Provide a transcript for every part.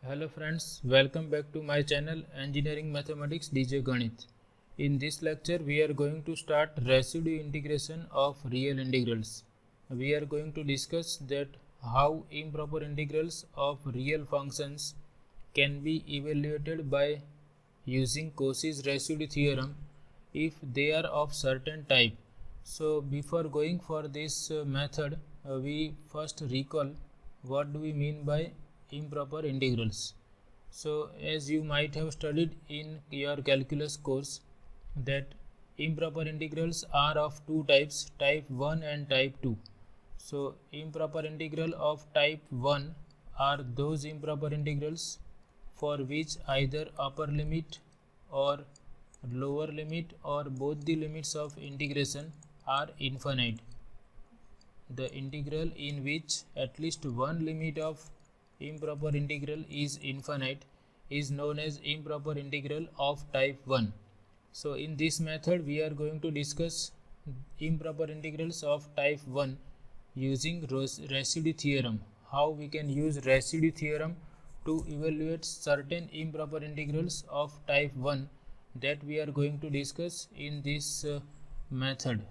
Hello friends, welcome back to my channel Engineering Mathematics DJ Ganit. In this lecture we are going to start residue integration of real integrals. We are going to discuss that how improper integrals of real functions can be evaluated by using Cauchy's residue theorem if they are of certain type. So before going for this method, we first recall what do we mean by improper integrals. So as you might have studied in your calculus course that improper integrals are of two types, type 1 and type 2. So improper integral of type 1 are those improper integrals for which either upper limit or lower limit or both the limits of integration are infinite. The integral in which at least one limit of improper integral is infinite is known as improper integral of type 1. So in this method we are going to discuss improper integrals of type 1 using residue theorem. How we can use residue theorem to evaluate certain improper integrals of type 1, that we are going to discuss in this method.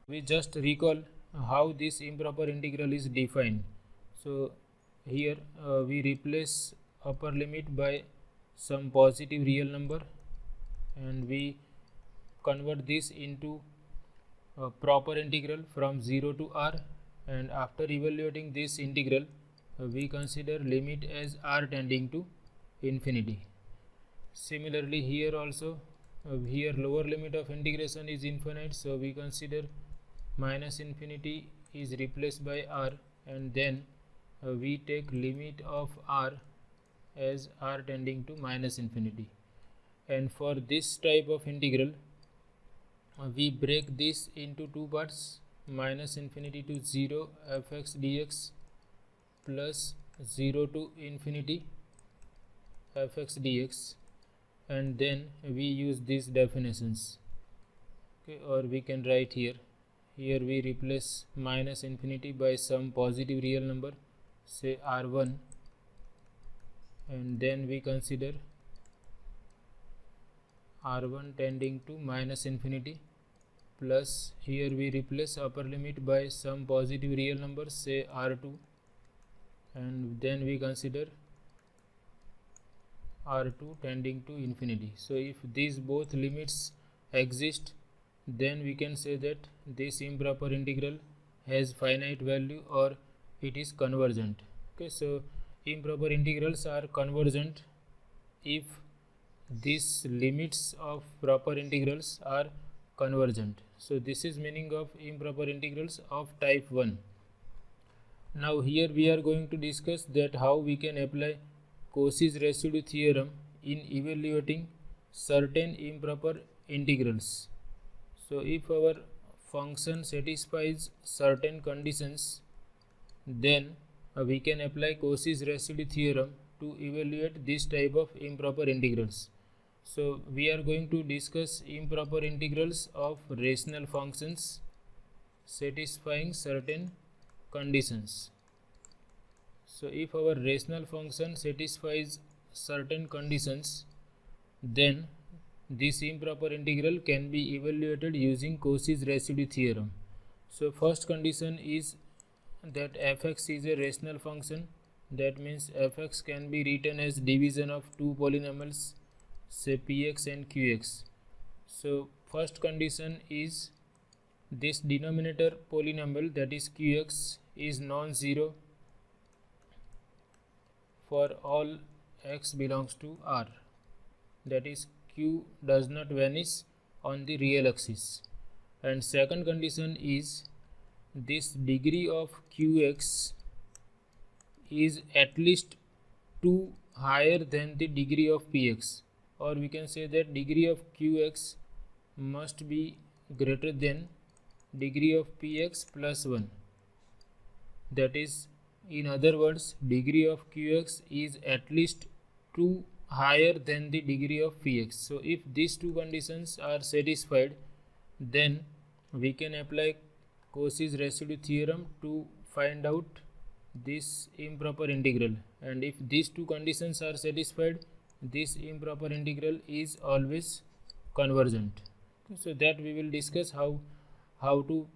We just recall how this improper integral is defined. So here we replace upper limit by some positive real number and we convert this into a proper integral from 0 to r, and after evaluating this integral we consider limit as r tending to infinity. Similarly here also here lower limit of integration is infinite, so we consider minus infinity is replaced by r, and then we take limit of r as r tending to minus infinity. And for this type of integral we break this into two parts, minus infinity to 0 fx dx plus 0 to infinity fx dx, and then we use these definitions. Okay, or we can write here we replace minus infinity by some positive real number, say r1, and then we consider r1 tending to minus infinity, plus here we replace upper limit by some positive real number, say r2, and then we consider r2 tending to infinity. So if these both limits exist, then we can say that this improper integral has finite value or it is convergent. Okay, so improper integrals are convergent if these limits of proper integrals are convergent. So this is meaning of improper integrals of type 1. Now here we are going to discuss that how we can apply Cauchy's residue theorem in evaluating certain improper integrals. So if our function satisfies certain conditions, then we can apply Cauchy's residue theorem to evaluate this type of improper integrals. So we are going to discuss improper integrals of rational functions satisfying certain conditions. So if our rational function satisfies certain conditions, then this improper integral can be evaluated using Cauchy's residue theorem. So first condition is that fx is a rational function. That means fx can be written as division of two polynomials, say px and qx. So first condition is this denominator polynomial, that is qx, is non-zero for all x belongs to R. That is q does not vanish on the real axis. And second condition is this degree of qx is at least 2 higher than the degree of px, or we can say that degree of qx must be greater than degree of px plus 1. That is, in other words, degree of qx is at least 2 higher than the degree of px. So if these two conditions are satisfied, then we can apply Cauchy's residue theorem to find out this improper integral, and if these two conditions are satisfied, this improper integral is always convergent. So that we will discuss how to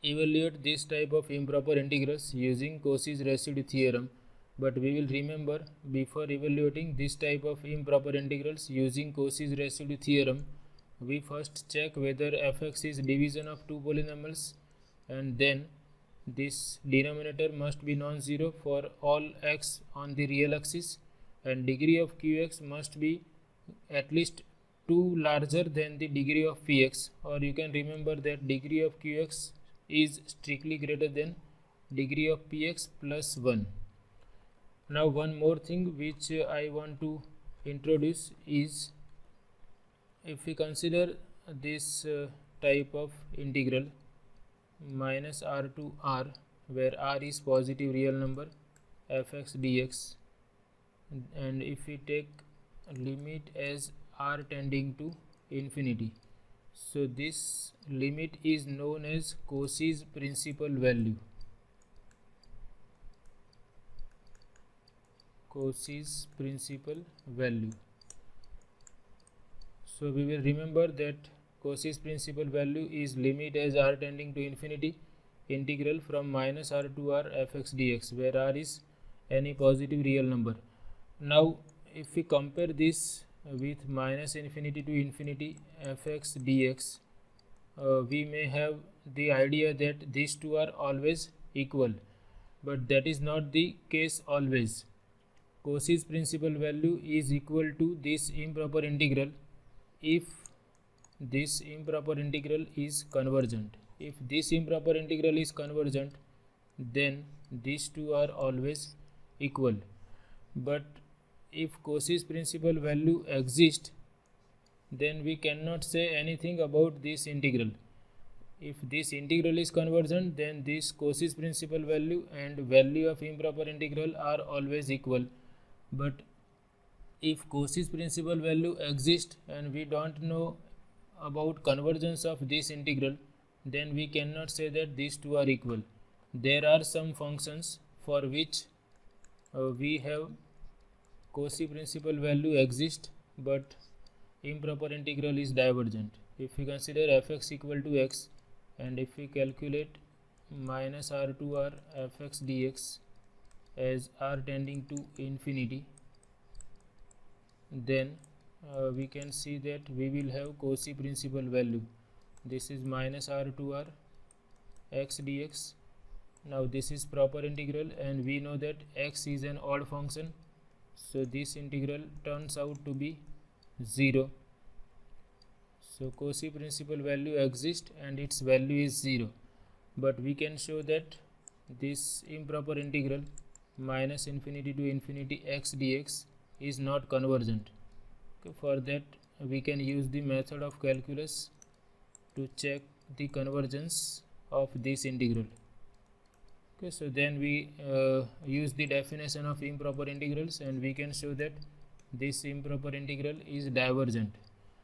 evaluate this type of improper integrals using Cauchy's residue theorem. But we will remember, before evaluating this type of improper integrals using Cauchy's residue theorem, we first check whether fx is division of two polynomials, and then this denominator must be non-zero for all x on the real axis, and degree of qx must be at least 2 larger than the degree of px, or you can remember that degree of qx is strictly greater than degree of px plus 1. Now one more thing which I want to introduce is, if we consider this type of integral minus r to r, where r is positive real number fx dx, and if we take limit as r tending to infinity, so this limit is known as Cauchy's principal value. Cauchy's principal value. So we will remember that Cauchy's principal value is limit as r tending to infinity integral from minus r to r fx dx, where r is any positive real number. Now if we compare this with minus infinity to infinity fx dx, we may have the idea that these two are always equal, but that is not the case always. Cauchy's principal value is equal to this improper integral if this improper integral is convergent. If this improper integral is convergent, then these two are always equal. But if Cauchy's principal value exists, then we cannot say anything about this integral. If this integral is convergent, then this Cauchy's principal value and value of improper integral are always equal. But if Cauchy's principal value exists and we don't know about convergence of this integral, then we cannot say that these two are equal. There are some functions for which we have Cauchy principal value exists, but improper integral is divergent. If we consider fx equal to x, and if we calculate minus r to r fx dx as r tending to infinity, then we can see that we will have Cauchy principal value. This is minus r to r x dx. Now this is proper integral, and we know that x is an odd function, so this integral turns out to be 0. So Cauchy principal value exists and its value is 0, but we can show that this improper integral minus infinity to infinity x dx is not convergent. Okay, for that we can use the method of calculus to check the convergence of this integral. Okay, so then we use the definition of improper integrals, and we can show that this improper integral is divergent.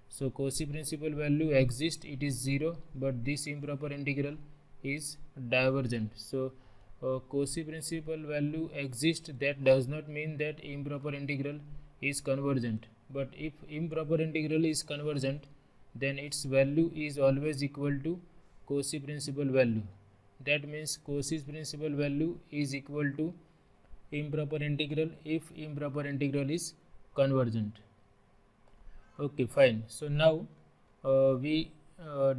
So Cauchy principal value exists, it is 0, but this improper integral is divergent. So Cauchy principal value exists, that does not mean that improper integral is convergent. But if improper integral is convergent, then its value is always equal to Cauchy principal value. That means Cauchy's principal value is equal to improper integral if improper integral is convergent. Okay, fine. So now we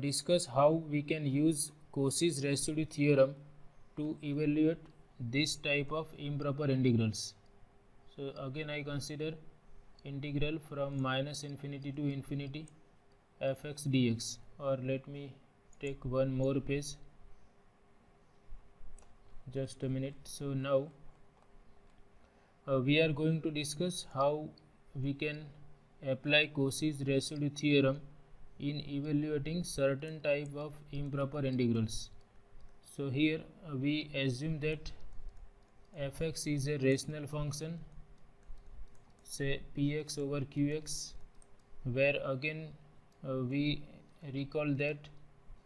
discuss how we can use Cauchy's residue theorem to evaluate this type of improper integrals. So again I consider integral from minus infinity to infinity fx dx, or let me take one more page, just a minute. So now we are going to discuss how we can apply Cauchy's residue theorem in evaluating certain type of improper integrals. So here we assume that fx is a rational function, say px over qx, where again we recall that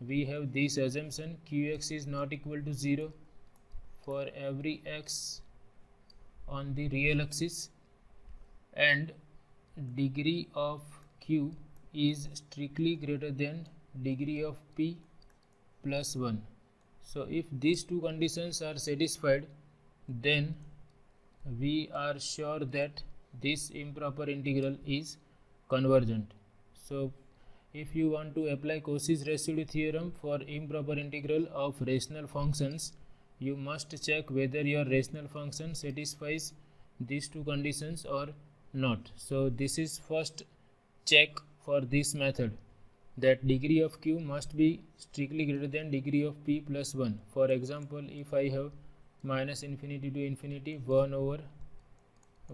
we have this assumption qx is not equal to 0 for every x on the real axis, and degree of q is strictly greater than degree of p plus 1. So if these two conditions are satisfied, then we are sure that this improper integral is convergent. So if you want to apply Cauchy's residue theorem for improper integral of rational functions, you must check whether your rational function satisfies these two conditions or not. So this is first check for this method, that degree of q must be strictly greater than degree of p plus 1. For example, if I have minus infinity to infinity 1 over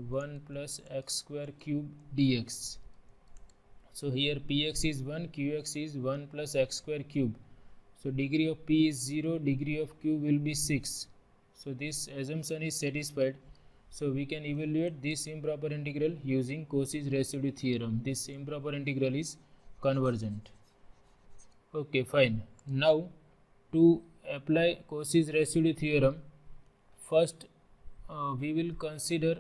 1 plus x square cube dx. So here px is 1, qx is 1 plus x square cube. So degree of p is 0, degree of q will be 6. So this assumption is satisfied. So we can evaluate this improper integral using Cauchy's residue theorem. This improper integral is convergent. Okay, fine. Now to apply Cauchy's residue theorem, first we will consider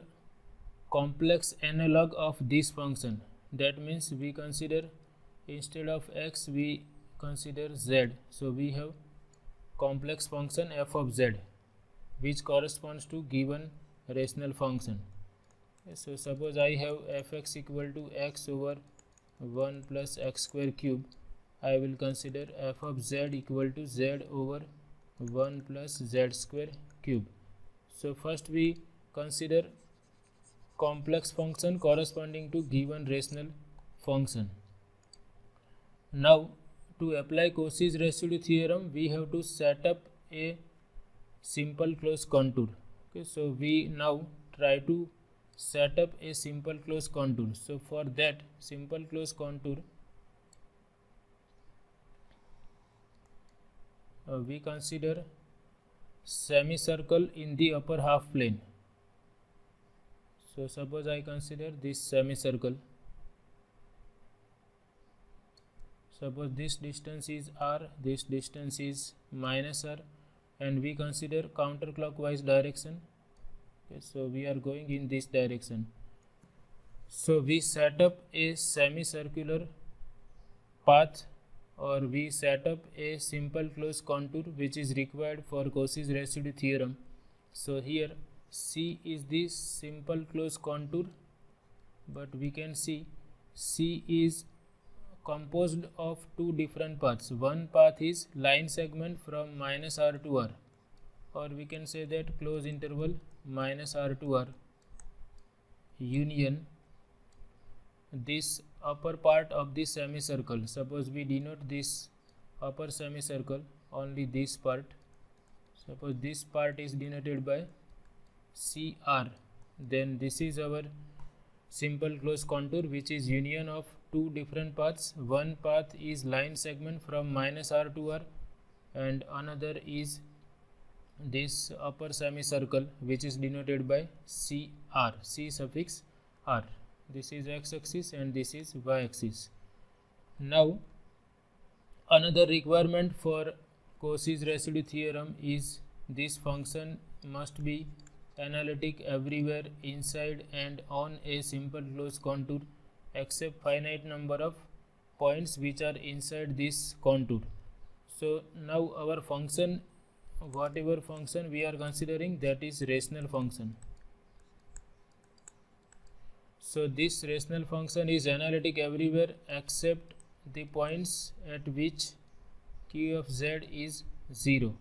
complex analog of this function. That means we consider, instead of x we consider z. So we have complex function f of z, which corresponds to given rational function. So suppose I have fx equal to x over 1 plus x square cube. I will consider f of z equal to z over 1 plus z square cube. So first we consider complex function corresponding to given rational function. Now to apply Cauchy's residue theorem, we have to set up a simple closed contour. Okay, so we now try to set up a simple closed contour. So for that simple closed contour, we consider semicircle in the upper half plane. So suppose I consider this semicircle. Suppose this distance is r, this distance is minus r, and we consider counterclockwise direction. Okay, so we are going in this direction. So we set up a semicircular path, or we set up a simple closed contour which is required for Cauchy's residue theorem. So here C is this simple closed contour, but we can see C is composed of two different paths. One path is line segment from minus r to r, or we can say that close interval minus r to r union this upper part of the semicircle. Suppose we denote this upper semicircle, only this part. Suppose this part is denoted by CR, then this is our simple closed contour, which is union of two different paths. One path is line segment from minus r to r, and another is this upper semicircle, which is denoted by CR, C suffix R. This is x-axis and this is y-axis. Now another requirement for Cauchy's residue theorem is this function must be analytic everywhere inside and on a simple closed contour except finite number of points which are inside this contour. So now our function, whatever function we are considering, that is rational function. So this rational function is analytic everywhere except the points at which q of z is 0.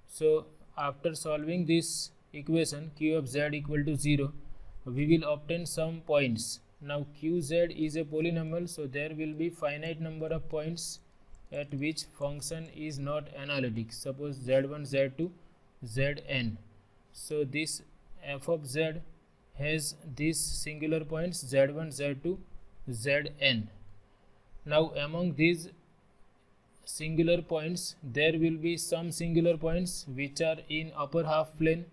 So after solving this equation q of z equal to 0, we will obtain some points. Now qz is a polynomial, so there will be finite number of points at which function is not analytic. Suppose z1, z2, zn. So this f of z has these singular points z1, z2, zn. Now among these singular points there will be some singular points which are in upper half plane,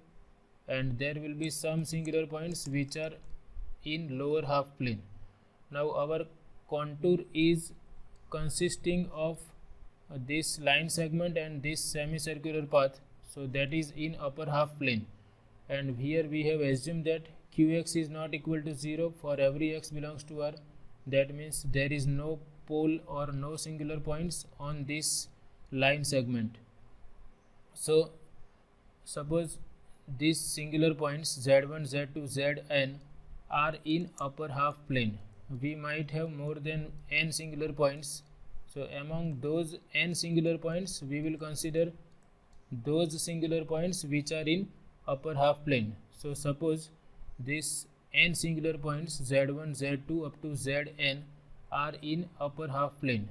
and there will be some singular points which are in lower half plane. Now our contour is consisting of this line segment and this semicircular path. so that is in upper half plane, and here we have assumed that qx is not equal to 0 for every x belongs to R. That means there is no pole or no singular points on this line segment. So suppose these singular points z1, z2, zn are in upper half plane. We might have more than n singular points. So among those n singular points, we will consider those singular points which are in upper half plane. So suppose these n singular points z1, z2 up to zn are in upper half plane.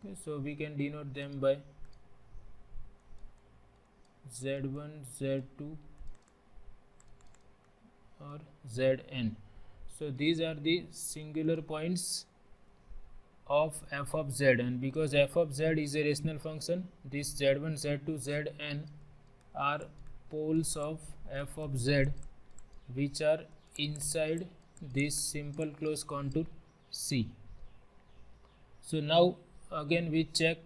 Okay, so we can denote them by z1, z2 or zn. So these are the singular points of f of z, and because f of z is a rational function, this z1, z2, zn are poles of f of z which are inside this simple closed contour C. So now again we check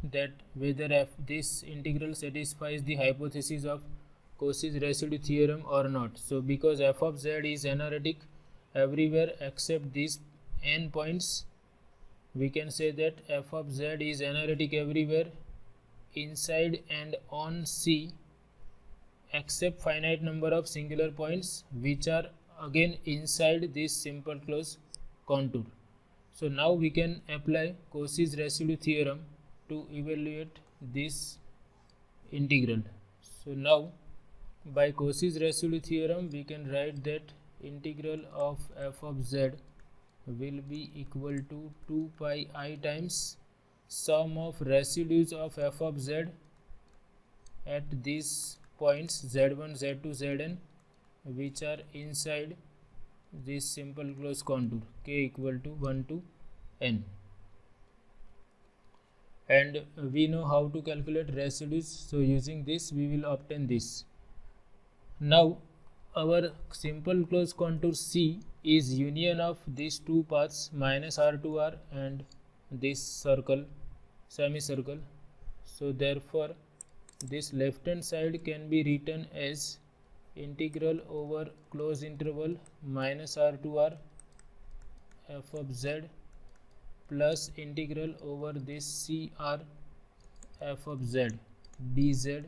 that whether this integral satisfies the hypothesis of Cauchy's residue theorem or not. So because f of z is analytic everywhere except these n points, we can say that f of z is analytic everywhere inside and on C except finite number of singular points which are again inside this simple closed contour. So now we can apply Cauchy's residue theorem to evaluate this integral. So now by Cauchy's residue theorem we can write that integral of f of z will be equal to 2 pi I times sum of residues of f of z at these points z1, z2, zn which are inside this simple closed contour k equal to 1 to n. And we know how to calculate residues, so using this we will obtain this. Now our simple closed contour C is union of these two paths minus r to r and this circle, semicircle. So therefore this left hand side can be written as integral over closed interval minus r to r f of z plus integral over this cr f of z dz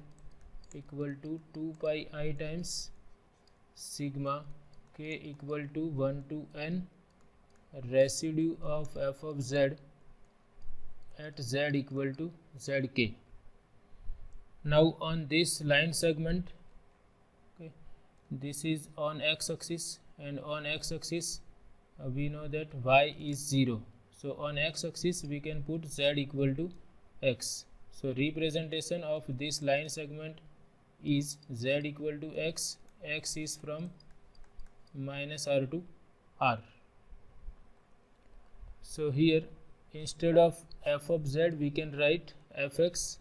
equal to 2 pi I times sigma k equal to 1 to n residue of f of z at z equal to zk. Now on this line segment, okay, this is on x-axis, and on x-axis we know that y is 0. So on x-axis we can put z equal to x. So representation of this line segment is z equal to x. X is from minus r to r. So here instead of f of z we can write fx.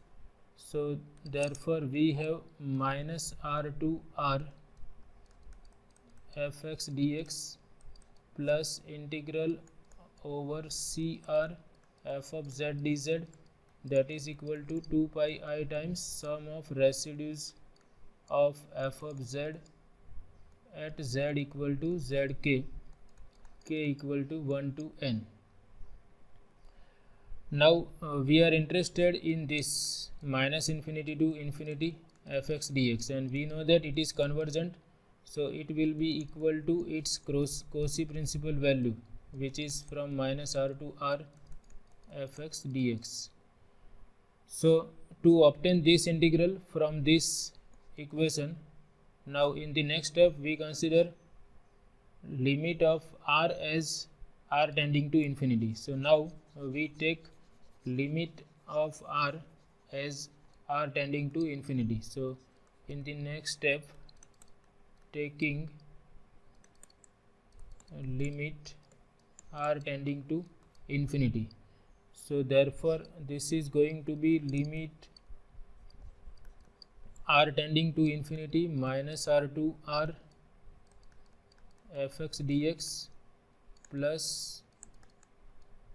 So therefore we have minus r to r fx dx plus integral over cr f of z dz, that is equal to 2 pi I times sum of residues of f of z at z equal to zk, k equal to 1 to n. Now we are interested in this minus infinity to infinity fx dx, and we know that it is convergent, so it will be equal to its Cauchy principal value, which is from minus r to r fx dx. So to obtain this integral from this equation, now in the next step we consider limit of r as r tending to infinity. So now we take limit of r as r tending to infinity. So in the next step, taking limit r tending to infinity, so therefore this is going to be limit r tending to infinity minus r to r fx dx plus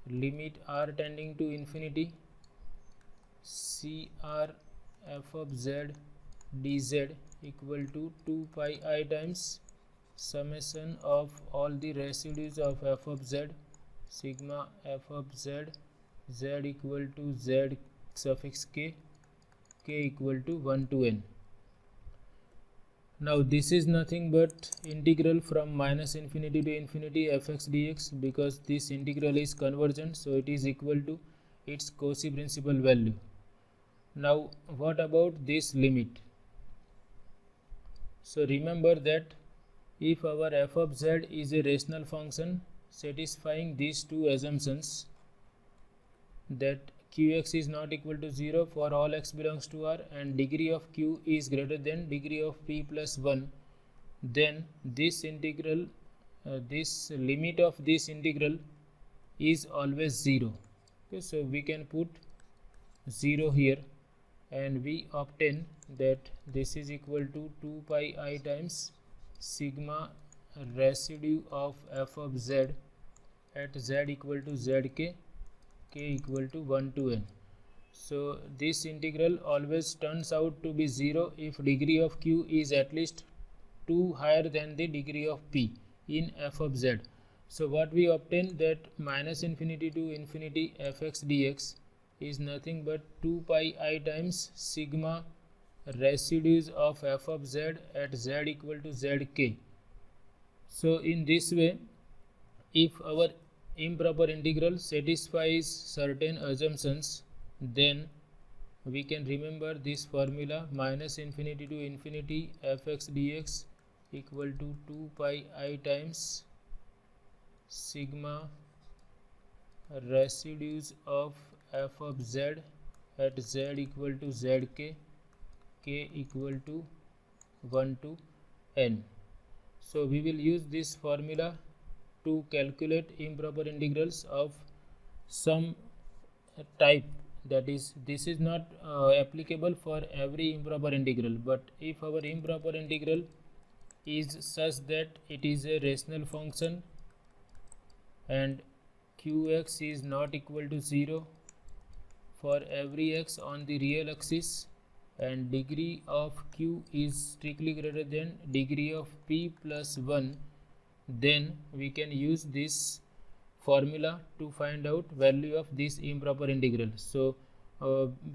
limit r tending to infinity cr f of z dz equal to 2 pi I times summation of all the residues of f of z, sigma f of z, z equal to z suffix k, k equal to 1 to n. Now this is nothing but integral from minus infinity to infinity fx dx, because this integral is convergent, so it is equal to its Cauchy principal value. Now what about this limit? So remember that if our f of z is a rational function satisfying these two assumptions, that qx is not equal to 0 for all x belongs to R and degree of q is greater than degree of p plus 1, then this integral, this limit of this integral is always 0. Okay, so we can put 0 here and we obtain that this is equal to 2 pi I times sigma residue of f of z at z equal to zk, k equal to 1 to n. So this integral always turns out to be 0 if degree of q is at least 2 higher than the degree of p in f of z. So what we obtain, that minus infinity to infinity fx dx is nothing but 2 pi I times sigma residues of f of z at z equal to zk. So in this way, if our improper integral satisfies certain assumptions, then we can remember this formula: minus infinity to infinity fx dx equal to 2 pi I times sigma residues of f of z at z equal to zk, k equal to 1 to n. So we will use this formula to calculate improper integrals of some type. That is, this is not applicable for every improper integral, but if our improper integral is such that it is a rational function and qx is not equal to 0 for every x on the real axis and degree of q is strictly greater than degree of p plus 1, then we can use this formula to find out value of this improper integral. So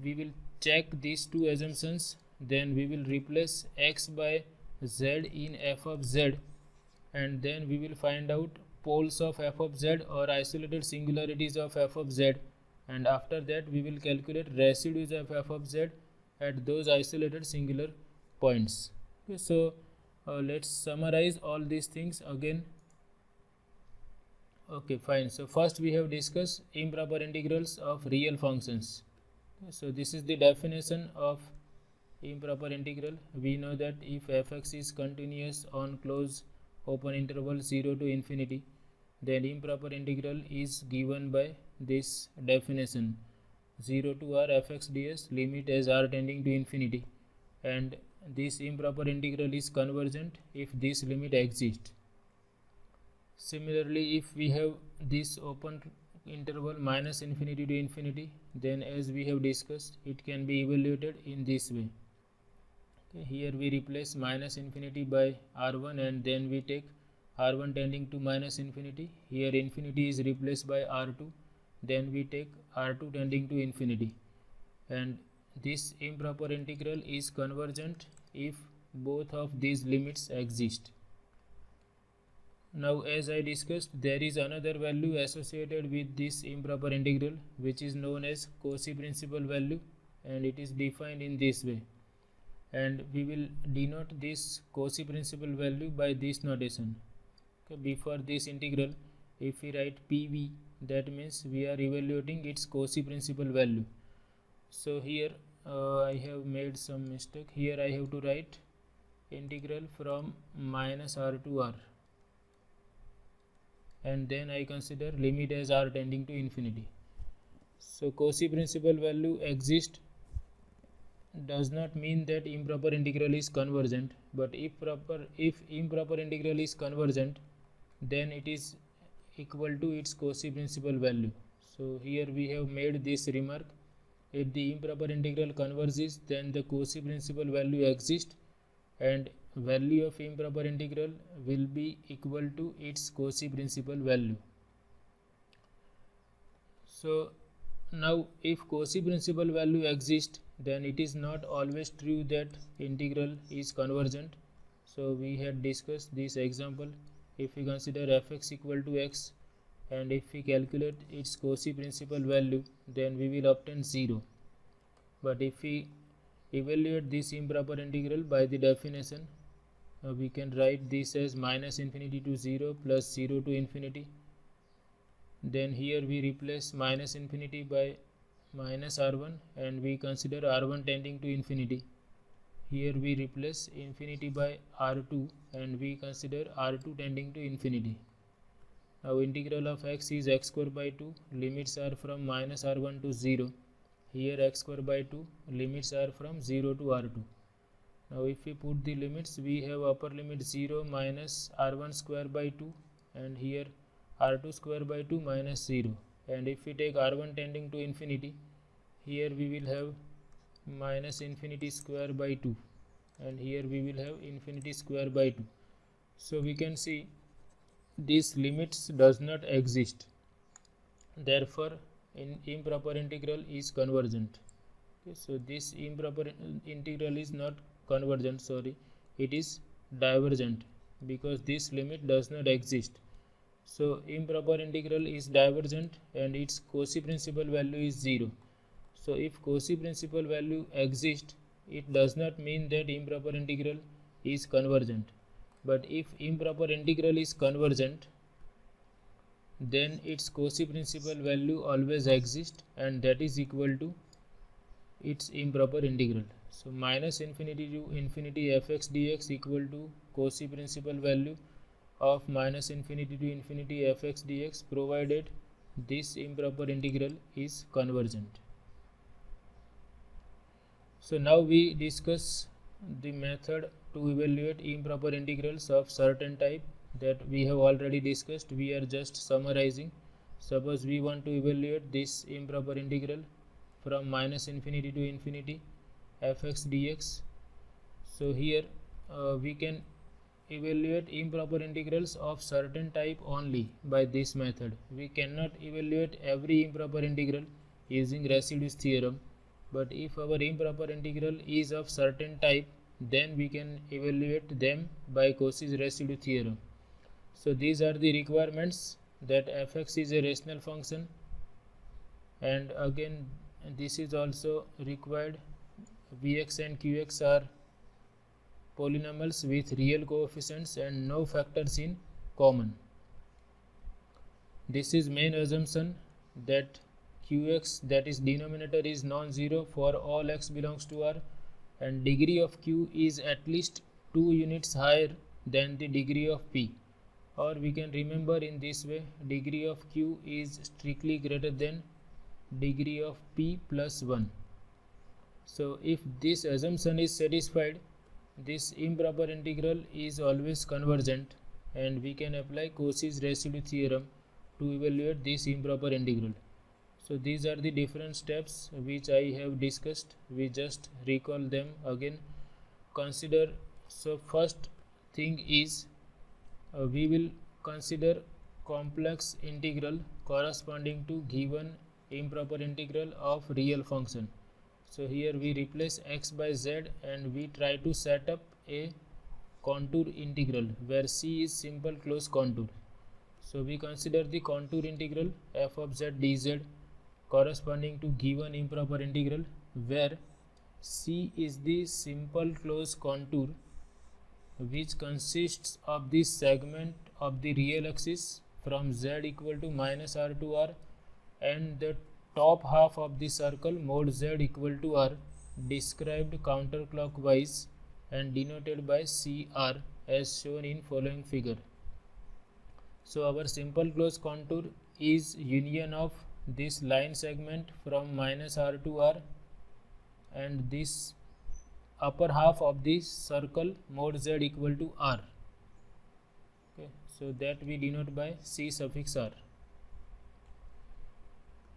we will check these two assumptions, then we will replace x by z in f of z, and then we will find out poles of f of z or isolated singularities of f of z, and after that we will calculate residues of f of z at those isolated singular points. Okay, so let's summarize all these things again. Okay, fine. So first we have discussed improper integrals of real functions. Okay, so this is the definition of improper integral. We know that if fx is continuous on closed open interval 0 to infinity, then improper integral is given by this definition: 0 to r fx ds, limit as r tending to infinity, and this improper integral is convergent if this limit exists. Similarly, if we have this open interval minus infinity to infinity, then as we have discussed, it can be evaluated in this way. Okay, here we replace minus infinity by r1 and then we take r1 tending to minus infinity. Here infinity is replaced by r2, then we take r2 tending to infinity, and this improper integral is convergent if both of these limits exist. Now, as I discussed, there is another value associated with this improper integral, which is known as Cauchy principal value, and it is defined in this way. And we will denote this Cauchy principal value by this notation. Okay, before this integral, if we write PV, that means we are evaluating its Cauchy principal value. So here I have made some mistake. Here I have to write integral from minus r to r, and then I consider limit as r tending to infinity. So Cauchy principal value exists does not mean that improper integral is convergent, but if improper integral is convergent, then it is equal to its Cauchy principal value. So here we have made this remark, if the improper integral converges, then the Cauchy principal value exists and value of improper integral will be equal to its Cauchy principal value. So now if Cauchy principal value exists, then it is not always true that integral is convergent. So we had discussed this example. If we consider fx equal to x and if we calculate its Cauchy principal value, then we will obtain 0. But if we evaluate this improper integral by the definition, we can write this as minus infinity to 0 plus 0 to infinity. Then here we replace minus infinity by minus r1 and we consider r1 tending to infinity. Here we replace infinity by r2 and we consider r2 tending to infinity. Now integral of x is x square by 2, limits are from minus r1 to 0. Here x square by 2, limits are from 0 to r2. Now if we put the limits, we have upper limit 0 minus r1 square by 2 and here r2 square by 2 minus 0. And if we take r1 tending to infinity, here we will have minus infinity square by 2 and here we will have infinity square by 2. So we can see these limits does not exist. Therefore improper integral is convergent. Okay, so this improper integral is not convergent, it is divergent because this limit does not exist. So improper integral is divergent and its Cauchy principal value is 0. So if Cauchy principal value exists, it does not mean that improper integral is convergent. But if improper integral is convergent, then its Cauchy principal value always exists and that is equal to its improper integral. So minus infinity to infinity fx dx equal to Cauchy principal value of minus infinity to infinity fx dx provided this improper integral is convergent. So now we discuss the method to evaluate improper integrals of certain type that we have already discussed. We are just summarizing. Suppose we want to evaluate this improper integral from minus infinity to infinity fx dx. So here we can evaluate improper integrals of certain type only by this method. We cannot evaluate every improper integral using Residue's theorem, but if our improper integral is of certain type, then we can evaluate them by Cauchy's residue theorem. So these are the requirements, that fx is a rational function, and again this is also required. Vx and qx are polynomials with real coefficients and no factors in common. This is main assumption, that qx, that is denominator, is non-zero for all x belongs to R, and degree of q is at least 2 units higher than the degree of p, or we can remember in this way, degree of q is strictly greater than degree of p plus 1. So if this assumption is satisfied, this improper integral is always convergent, and we can apply Cauchy's residue theorem to evaluate this improper integral. So these are the different steps which I have discussed. We just recall them again. Consider, so first thing is we will consider complex integral corresponding to given improper integral of real function. So here we replace x by z and we try to set up a contour integral where c is simple closed contour. So we consider the contour integral f of z dz corresponding to given improper integral where c is the simple closed contour which consists of the segment of the real axis from z equal to minus r to r, and the top half of the circle mod z equal to r described counterclockwise and denoted by CR as shown in following figure. So our simple closed contour is union of this line segment from minus r to r and this upper half of this circle mod z equal to r. Okay, so that we denote by C suffix r.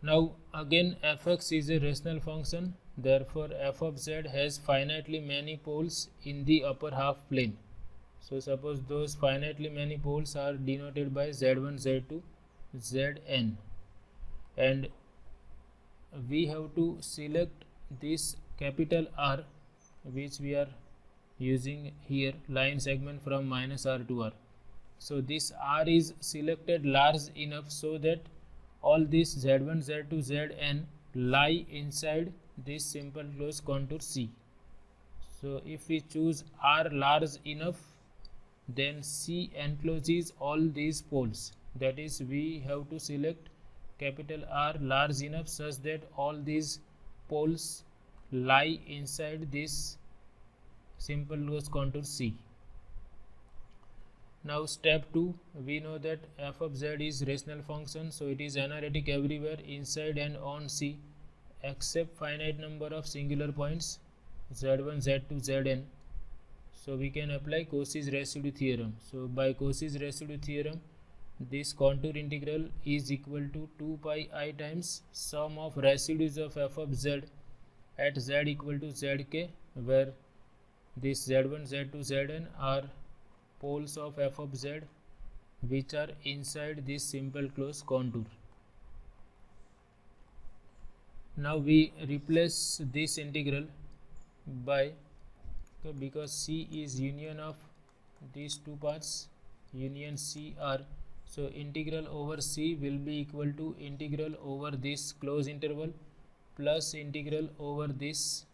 Now again fx is a rational function, therefore f of z has finitely many poles in the upper half plane. So suppose those finitely many poles are denoted by z1, z2, zn, and we have to select this capital R, which we are using here, line segment from -r to r. So this R is selected large enough so that all these z1, z2, zn lie inside this simple closed contour C. So if we choose R large enough, then C encloses all these poles. That is, we have to select capital R large enough such that all these poles lie inside this simple closed contour C. Now step 2, we know that f of z is rational function, so it is analytic everywhere inside and on C except finite number of singular points z1, z2, zn. So we can apply Cauchy's residue theorem. So by Cauchy's residue theorem, this contour integral is equal to 2 pi I times sum of residues of f of z at z equal to zk, where this z1, z2, zn are poles of f of z which are inside this simple closed contour. Now we replace this integral by, because C is union of these two parts, union CR, so integral over C will be equal to integral over this closed interval plus integral over this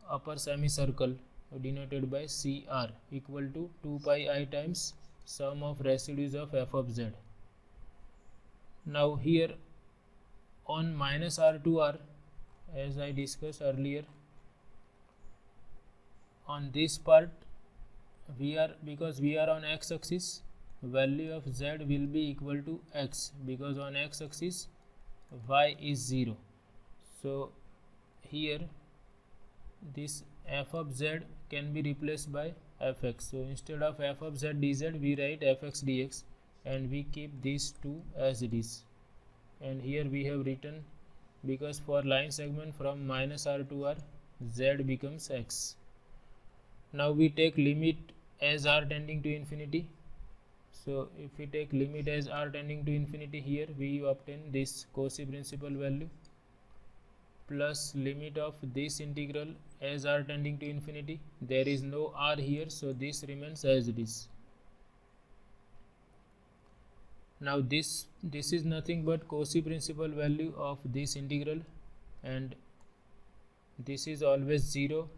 upper semicircle denoted by CR equal to 2 pi I times sum of residues of f of z. Now here on -r to r, as I discussed earlier, on this part because we are on x axis, value of z will be equal to x, because on x axis y is 0. So here this f of z can be replaced by fx. So instead of f of z dz, we write fx dx, and we keep these two as it is. And here we have written, because for line segment from -r to r, z becomes x. Now we take limit as r tending to infinity. So if we take limit as r tending to infinity, here we obtain this Cauchy principal value plus limit of this integral as r tending to infinity. There is no r here, so this remains as it is. Now this is nothing but Cauchy principal value of this integral, and this is always 0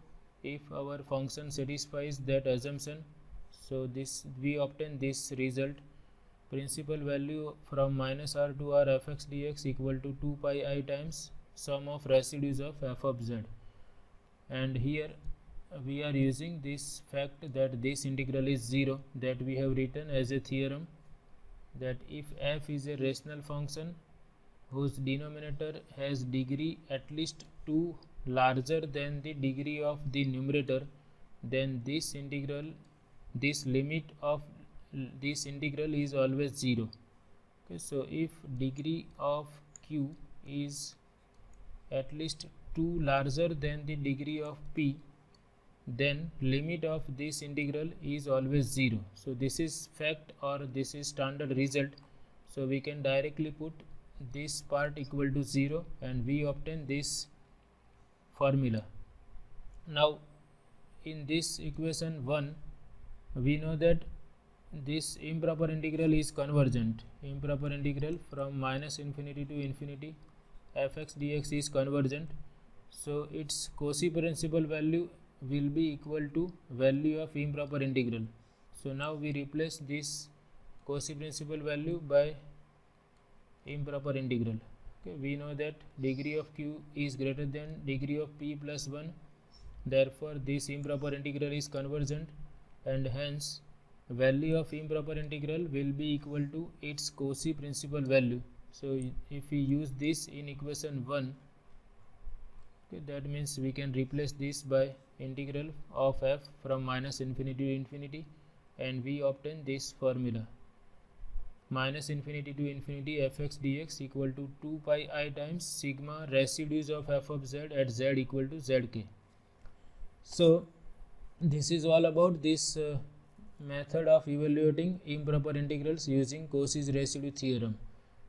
if our function satisfies that assumption. So this we obtain this result, principal value from -r to r fx dx equal to 2 pi I times sum of residues of f of z. And here we are using this fact that this integral is 0, that we have written as a theorem, that if f is a rational function whose denominator has degree at least 2 larger than the degree of the numerator, then this integral, this limit of this integral is always 0. Okay, so if degree of q is at least 2 larger than the degree of p, then limit of this integral is always 0. So this is fact, or this is standard result. So we can directly put this part equal to 0, and we obtain this formula. Now in this equation 1, we know that this improper integral is convergent. Improper integral from -infinity to infinity fx dx is convergent, so its Cauchy principal value will be equal to value of improper integral. So now we replace this Cauchy principal value by improper integral. Okay, we know that degree of q is greater than degree of p plus 1, therefore this improper integral is convergent, and hence value of improper integral will be equal to its Cauchy principal value. So if we use this in equation 1, okay, that means we can replace this by integral of f from -infinity to infinity, and we obtain this formula. minus infinity to infinity fx dx equal to 2 pi I times sigma residues of f of z at z equal to zk. So this is all about this method of evaluating improper integrals using Cauchy's residue theorem.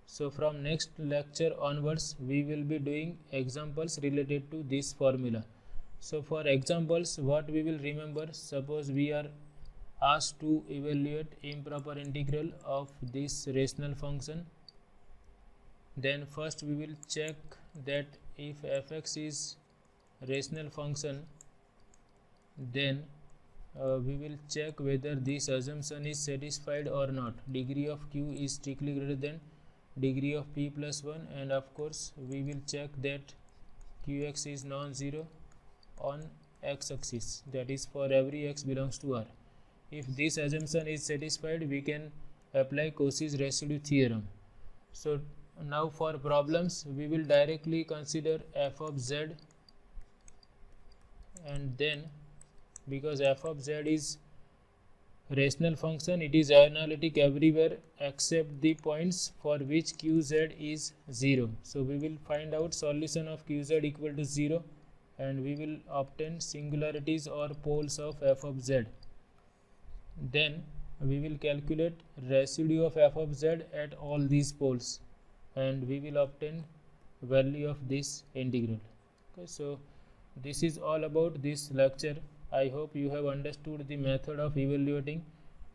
So from next lecture onwards we will be doing examples related to this formula. So for examples, what we will remember, suppose we are asked to evaluate improper integral of this rational function, then first we will check that if fx is rational function, then we will check whether this assumption is satisfied or not. Degree of q is strictly greater than degree of p plus 1, and of course we will check that qx is non-zero on x-axis, that is for every x belongs to R. If this assumption is satisfied, we can apply Cauchy's residue theorem. So now for problems, we will directly consider f of z, and then because f of z is rational function, it is analytic everywhere except the points for which qz is 0. So we will find out solution of qz equal to 0, and we will obtain singularities or poles of f of z. Then we will calculate residue of f of z at all these poles, and we will obtain value of this integral. Okay, so this is all about this lecture. I hope you have understood the method of evaluating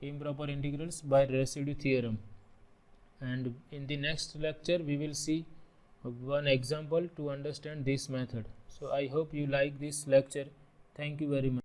improper integrals by residue theorem, and in the next lecture we will see one example to understand this method. So I hope you like this lecture. Thank you very much.